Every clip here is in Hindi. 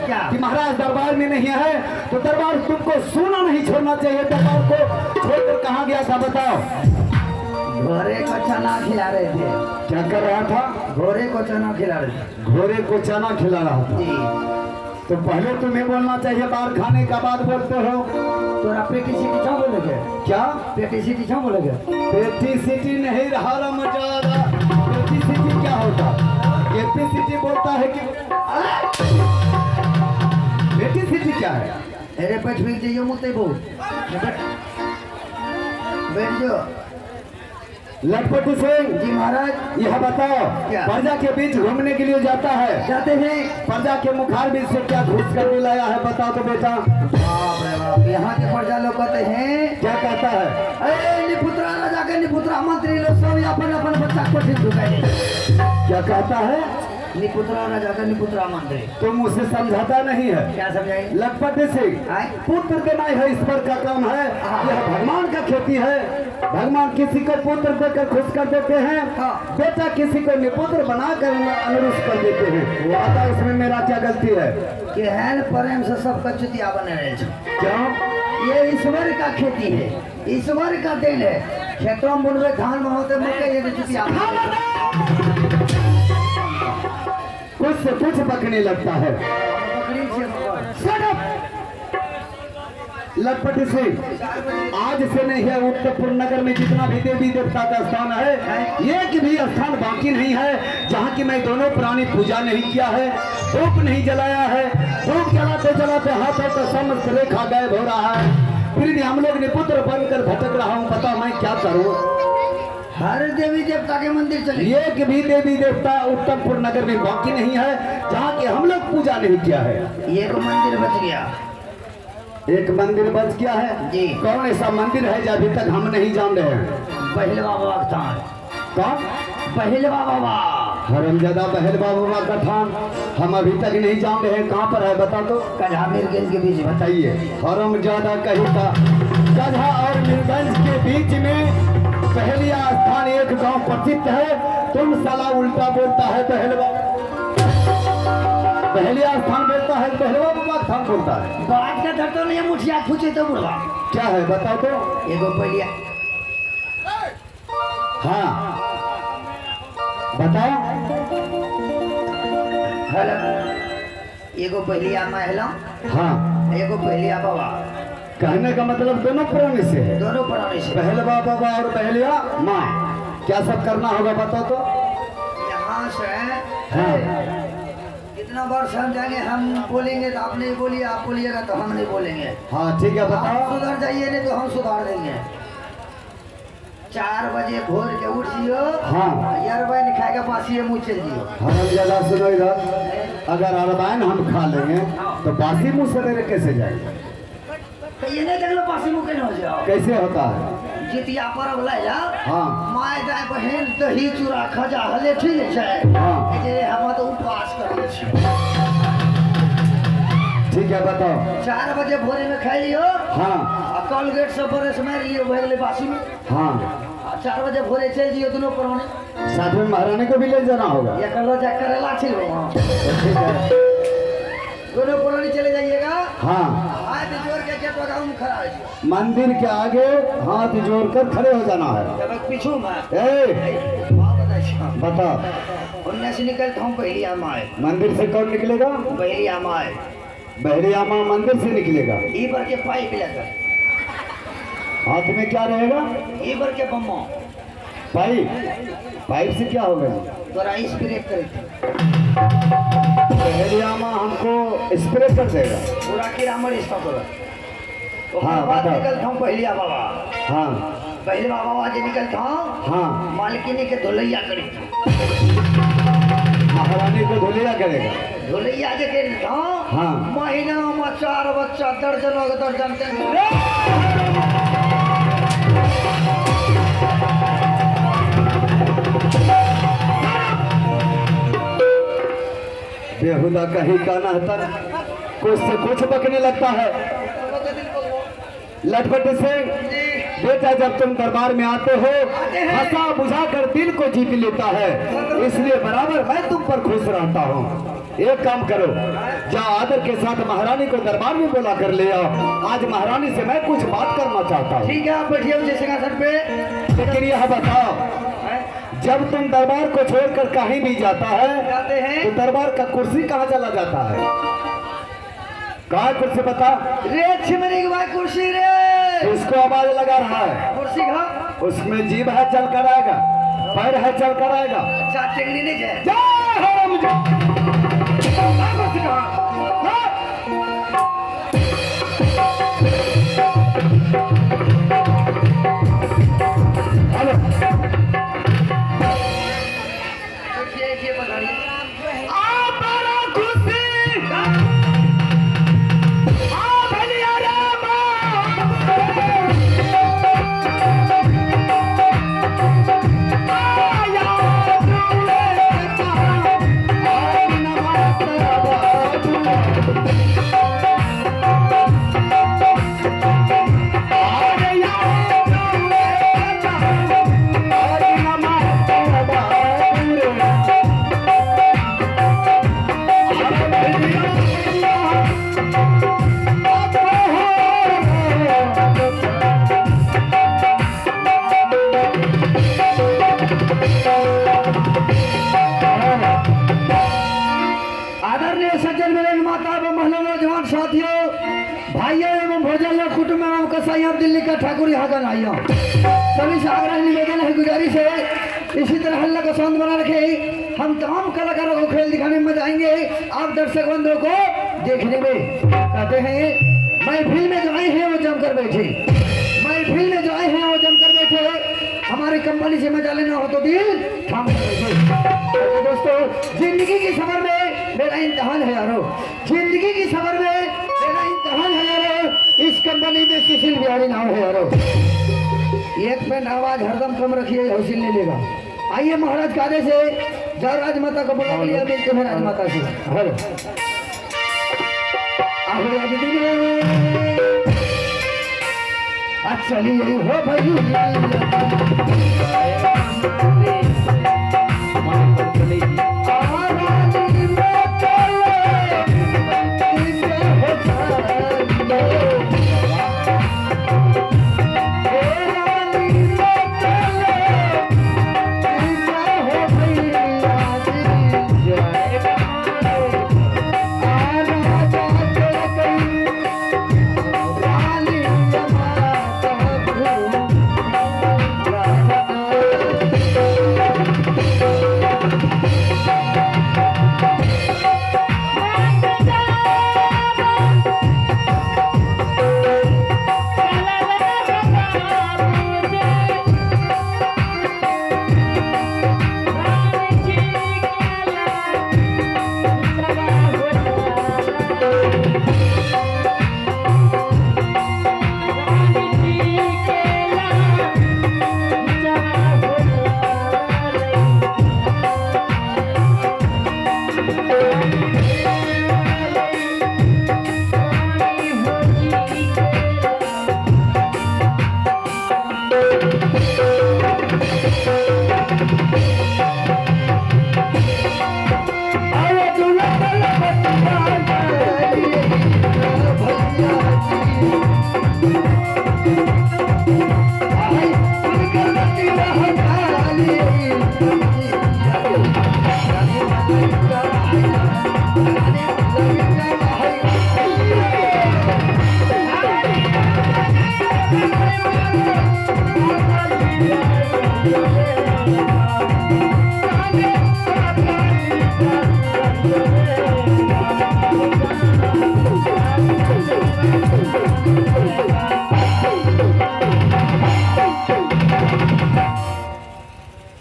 क्या? कि महाराज दरबार में नहीं है तो दरबार तुमको सोना नहीं छोड़ना चाहिए। दरबार को छोड़कर कहाँ गया था बताओ? घोड़े को चना खिला रहे थे। क्या कर रहा था? घोड़े को चना खिला रहे थे। घोड़े को चना खिला रहा था। जी तो पहले तुम्हें बोलना चाहिए, बाहर खाने का बाद बोलते हो। तोरा पेटी सीटी क्यों बोलेगे? क्या पेटी सीटी क्यों बोलेगे? पेटी सिटी नहीं रहा मजा। पेटी सिटी क्या होता? एपी सिटी बोलता है कि पेटी सिटी क्या है? अरे बैठ बैठ जाइए मुझे बहुत बैठ जाओ। लटपटी सिंह जी महाराज। यह बताओ, क्या? प्रजा के बीच घूमने के लिए जाता है, जाते हैं। प्रजा के मुखार बीच से क्या घुस कर लाया है बताओ तो बेटा। बाप रे बाप, यहाँ के प्रजा लोग कहते हैं क्या कहता है? अरे निपुत्रा राजा के निपुत्रा मंत्री लोग सब अपन अपन बच्चा को ठीक झुकाए। क्या कहता है? निपुत्रा राजा का निपुत्रा मंत्री। तुम उसे समझाता नहीं है। क्या समझाएंगे? लटपटी सिंह, आए? पुत्र देना है ईश्वर का काम है, यह भगवान का खेती है। भगवान किसी को पुत्र देकर खुश कर देते हैं, हाँ। बेटा किसी को निपुत्र बनाकर अनुरुष कर देते हैं। आता इसमें मेरा क्या गलती है? कि है प्रेम से सबका चुतिया बने रहे छो। क्यों? ये ईश्वर का खेती है, ईश्वर का देन है। खेतों में बुनवे धान में होते मकई ये चुतिया कुछ से कुछ बकने लगता है। बकरी से Shut up! लटपटी सिंह, आज से नहीं है उत्तरपुर नगर में जितना भी देवी देवता का स्थान है, एक भी स्थान बाकी नहीं है जहाँ की मैं दोनों प्राणी पूजा नहीं किया है, धूप नहीं जलाया है। धूप जलाते जलाते हाथों का समस्त रेखा गायब हो रहा है, फिर भी हम लोग निपुत्र बनकर भटक रहा हूँ। पता मैं क्या करूँ? हर देवी देवता के मंदिर चले। एक भी देवी देवता उत्तमपुर नगर में बाकी नहीं है जहाँ की हम लोग पूजा नहीं किया है। एक मंदिर बच गया। एक मंदिर बच गया है जी। कौन ऐसा मंदिर है जो अभी तक हम नहीं जान रहे हैं? पहलवा बाबा का थान। कौन? पहलवा बाबा। हरमजादा बहलवा बाबा का थान हम अभी तक नहीं जान रहे हैं। कहाँ पर है बता दो। कन्हा मीरगंज के बीच में। बताइए। हरमजादा कहीं का गधा और मीरगंज के बीच में पहलिया स्थान एक गांव प्रसिद्ध है। तुम साला उल्टा बोलता है पहलवा। पहलिया स्थान बोलता है, पहलवा बाबा स्थान बोलता है। बात का धरतो नहीं मुठिया पूछे तो बुढ़वा क्या है बताओ तो। एगो पहलिया। हाँ बताओ। हेलो। एगो पहलिया महला। हाँ, एगो पहलिया बाबा। कहने का मतलब दोनों पुराने से है। दोनों पुराने से। पहलवा बाबा और पहलिया माँ। क्या सब करना होगा बताओ तो। यहाँ से हाँ। कितना वर्ष हम जाएंगे, हम बोलेंगे तो आप नहीं बोलिए, आप बोलिएगा तो हम नहीं बोलेंगे। हाँ ठीक है आप बताओ। सुधर जाइए नहीं तो हम सुधार देंगे। 4 बजे भोर के उठ जियो। हाँ। अरबाइन खाएगा बासी मुँह चल जियो। हम ज्यादा सुनो इधर, अगर अरबाइन हम खा लेंगे तो बासी मुँह सवेरे कैसे जाएगा? तो ये नहीं देख लो बासी मुँह के हो जाओ। कैसे होता है? जितिया पर्व ले जा। हाँ। माय दाय बहन दही चूड़ा खजा हले ठीक है। हाँ। जे हम तो उपवास करे छी। ठीक है बताओ। 4 बजे भोरे में खाई लियो। हाँ। कोलगेट से बरस मार लियो भगले बासी में। हाँ। 4 बजे भोरे चल जियो दोनों परौने। साथ में महारानी को भी ले जाना होगा। ये कलो जा करेला छिलो। ठीक है। दोनों परौने चले जाइएगा। हाँ। हाथ जोड़ के खेत में खड़ा हो जियो। मंदिर के आगे हाथ जोड़कर खड़े हो जाना है। जब पीछू में ए बता। उन्ने से निकलता हूँ पहलिया माए। मंदिर से कौन निकलेगा? पहलिया माए। बहरिया माँ मंदिर से निकलेगा। ई भर के पाइप लेकर। हाथ में क्या रहेगा? ई भर के बम्मो। पाइप। पाइप से क्या होगा? तोरा स्प्रे करते। बहरिया माँ हमको स्प्रे कर देगा। पूरा कीड़ा मर स्टॉप होगा। हाँ, बाद बताओ। निकलता हूँ पहलिया बाबा। हाँ। पहले बाबा आज निकलता हूँ। हाँ। मालकिनी के धोलैया करी। महारानी को धोलिया करेगा। धोलैया जे करता हूँ। हाँ। महीना में 4 बच्चा दर्जन बेहुदा कहीं का नहता कुछ से कुछ बकने लगता है। लटपट सिंह, बेटा जब तुम दरबार में आते हो हंसा बुझा कर दिल को जीत लेता है, इसलिए बराबर मैं तुम पर खुश रहता हूँ। एक काम करो, जा आदर के साथ महारानी को दरबार में बुला कर ले आओ। आज महारानी से मैं कुछ बात करना चाहता हूँ। ठीक है, आप बैठिए मुझे सिंहासन पे। लेकिन यह बताओ, जब तुम दरबार को छोड़कर कहीं भी जाते हैं तो दरबार का कुर्सी कहाँ चला जाता है? कहाँ कुर्सी बता? रे छिमनी की भाई कुर्सी रे। इसको आवाज लगा रहा है। कुर्सी कहाँ? उसमें जीभ है चल कर आएगा, पैर है चल कर आएगा। चार टेंगड़ी नहीं जाए। जा भाइयों एवं भोजन कुटुंब एवं कसाई दिल्ली का ठाकुर यहाँ का नाइया सभी से आग्रह निवेदन है, गुजारिश है इसी तरह हल्ला का शांत बना रखे। हम तमाम कलाकारों को खेल दिखाने में जाएंगे, आप दर्शक बंधुओं को देखने में। कहते हैं महफिल में जो आए हैं वो जमकर बैठे, महफिल में जो आए हैं वो जमकर बैठे। हमारी कंपनी से मजा लेना हो तो दिल थाम कर बैठे। तो दोस्तों, जिंदगी की सफर में मेरा इम्तिहान है यारो, जिंदगी की सफर में मेरा इम्तिहान है यारो। इस कंपनी में सुशील बिहारी नाम है यारो। एक पेन आवाज हरदम कम रखिए, हौसिल नहीं लेगा। आइए महाराज कादे से जाओ, राजमाता को बुला लिया, मिलते हैं राजमाता से। हेलो चलिए हो भाई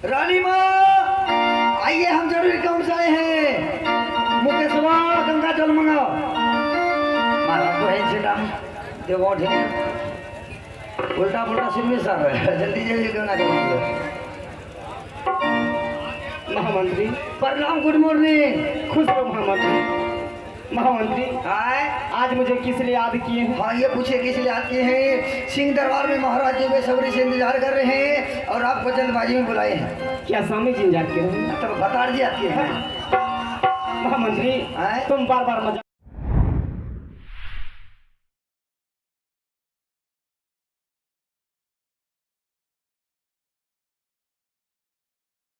रानी माँ, आइए हम जरूरी काम से आए हैं। मुझे सुबह गंगा जल मंगाओ। महाराज को है सीधा देखो ठीक उल्टा पुल्टा सिर में सर जल्दी जल्दी क्यों ना करेंगे। महामंत्री प्रणाम, गुड मॉर्निंग। खुश रहो महामंत्री। महामंत्री आए आज मुझे किस लिए याद किए हैं? हाँ ये पूछिए किस लिए आते हैं। सिंह दरबार में महाराज जी बेसब्री से इंतजार कर रहे हैं और आपको जल्दबाजी में बुलाए हैं। क्या स्वामी जी इंतजार किए हैं? तब बता दीजिए आती है। महामंत्री हैं? तुम बार बार मजाक